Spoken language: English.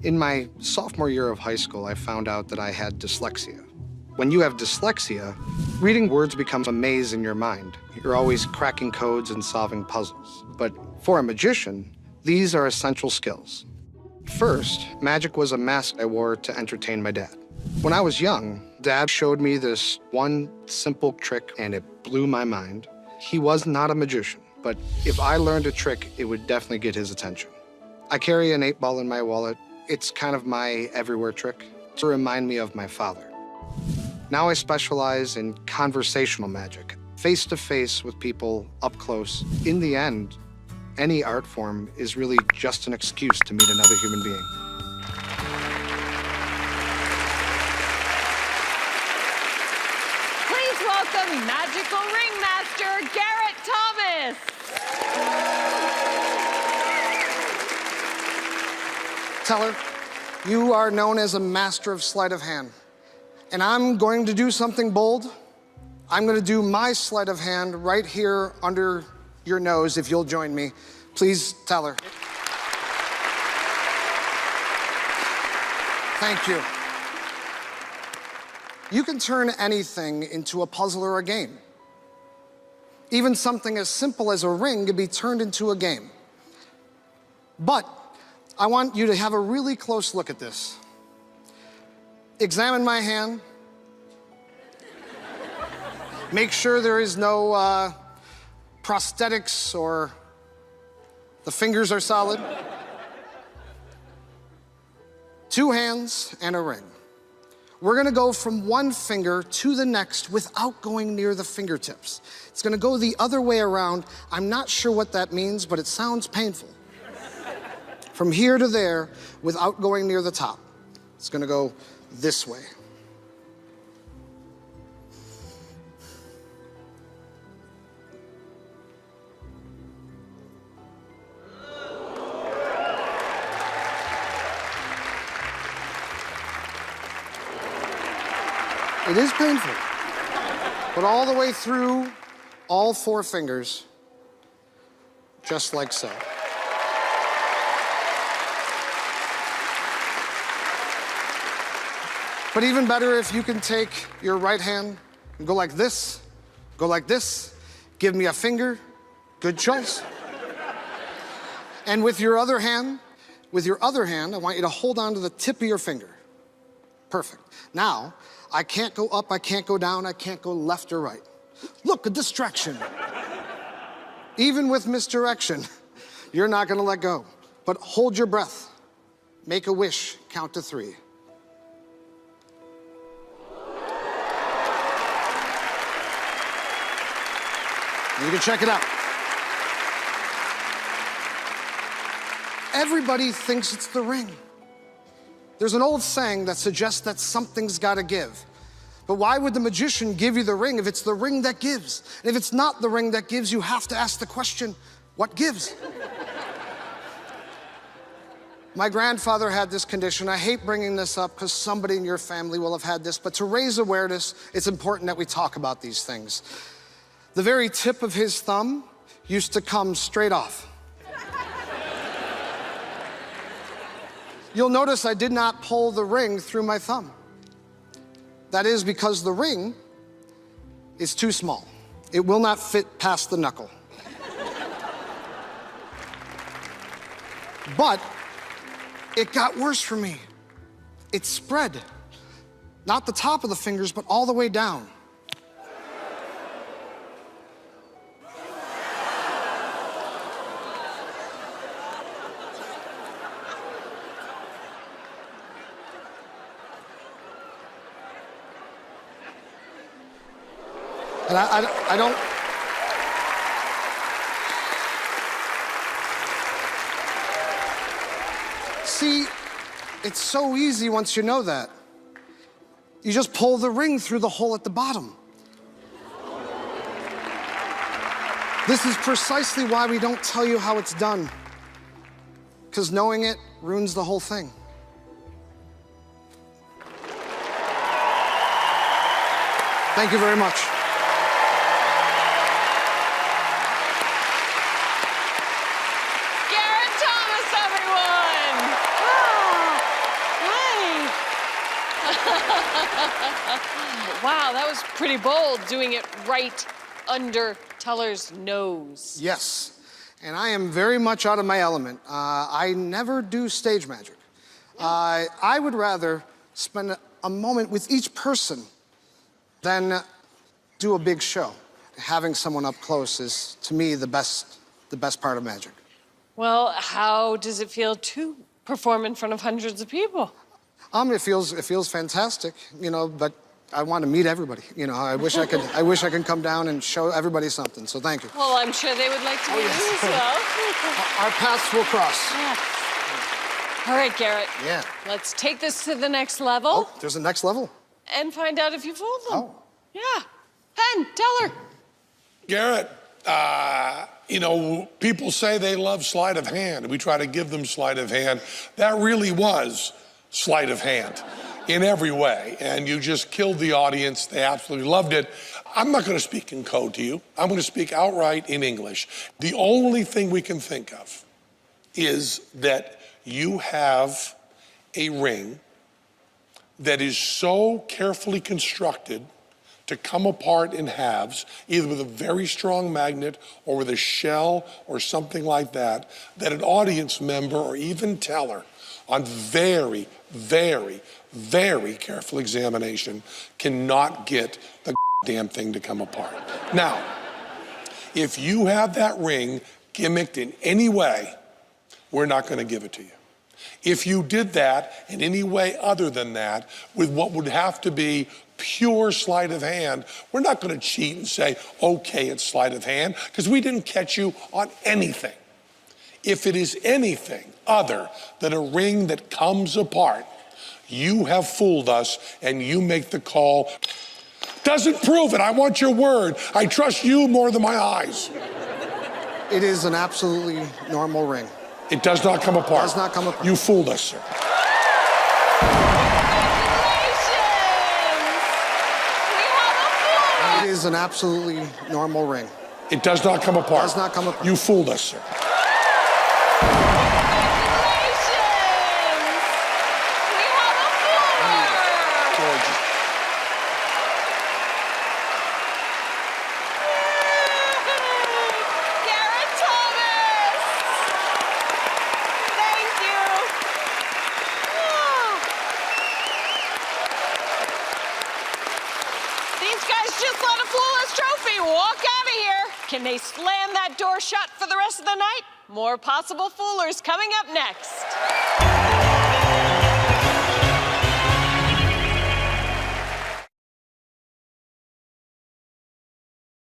In my sophomore year of high school, I found out that I had dyslexia. When you have dyslexia, reading words becomes a maze in your mind. You're always cracking codes and solving puzzles. But for a magician, these are essential skills. First, magic was a mask I wore to entertain my dad. When I was young, Dad showed me this one simple trick, and it blew my mind. He was not a magician, but if I learned a trick, it would definitely get his attention. I carry an 8-ball in my wallet. It's kind of my everywhere trick to remind me of my father. Now I specialize in conversational magic, face-to-face with people up close. In the end, any art form is really just an excuse to meet another human being. Please welcome Magical Ringmaster Garrett Thomas. Teller, you are known as a master of sleight of hand. And I'm going to do something bold. I'm going to do my sleight of hand right here under your nose, if you'll join me. Please, Teller. Thank you. You can turn anything into a puzzle or a game. Even something as simple as a ring can be turned into a game. But I want you to have a really close look at this. Examine my hand. Make sure there is no prosthetics or the fingers are solid. 2 hands and a ring. We're gonna go from one finger to the next without going near the fingertips. It's gonna go the other way around. I'm not sure what that means, but it sounds painful. From here to there without going near the top. It's gonna go this way. It is painful, but all the way through all 4 fingers, just like so. But even better if you can take your right hand and go like this, give me a finger, good choice. And with your other hand, I want you to hold on to the tip of your finger. Perfect. Now, I can't go up, I can't go down, I can't go left or right. Look, a distraction. Even with misdirection, you're not gonna let go. But hold your breath. Make a wish, count to 3. You can check it out. Everybody thinks it's the ring. There's an old saying that suggests that something's gotta give. But why would the magician give you the ring if it's the ring that gives? And if it's not the ring that gives, you have to ask the question, what gives? My grandfather had this condition. I hate bringing this up because somebody in your family will have had this, but to raise awareness, it's important that we talk about these things. The very tip of his thumb used to come straight off. You'll notice I did not pull the ring through my thumb. That is because the ring is too small. It will not fit past the knuckle. But it got worse for me. It spread, not the top of the fingers, but all the way down. And I don't... See, it's so easy once you know that. You just pull the ring through the hole at the bottom. This is precisely why we don't tell you how it's done. Because knowing it ruins the whole thing. Thank you very much. Wow, that was pretty bold, doing it right under Teller's nose. Yes, and I am very much out of my element. I never do stage magic. I would rather spend a moment with each person than do a big show. Having someone up close is, to me, the best part of magic. Well, how does it feel to perform in front of hundreds of people? It feels fantastic, you know, but I want to meet everybody. You know, I wish I could come down and show everybody something. So thank you. Well, I'm sure they would like to meet you as well. Our paths will cross. Yeah. All right, Garrett. Yeah. Let's take this to the next level. Oh, there's a next level. And find out if you fooled them. Oh. Yeah. Penn, Teller. Garrett, you know, people say they love sleight of hand. We try to give them sleight of hand. That really was sleight of hand in every way. And you just killed the audience. They absolutely loved it. I'm not going to speak in code to you. I'm going to speak outright in English. The only thing we can think of is that you have a ring that is so carefully constructed to come apart in halves, either with a very strong magnet or with a shell or something like that, that an audience member or even Teller on very, very, very careful examination cannot get the damn thing to come apart. Now, if you have that ring gimmicked in any way, we're not going to give it to you. If you did that in any way other than that, with what would have to be pure sleight of hand, we're not going to cheat and say, okay, it's sleight of hand, because we didn't catch you on anything. If it is anything other than a ring that comes apart, you have fooled us and you make the call. Doesn't prove it. I want your word. I trust you more than my eyes. It is an absolutely normal ring. It does not come apart. Does not come apart. You fooled us, sir. It is an absolutely normal ring. It does not come apart. Does not come apart. You fooled us, sir. Just let a flawless trophy walk out of here. Can they slam that door shut for the rest of the night? More possible foolers coming up next.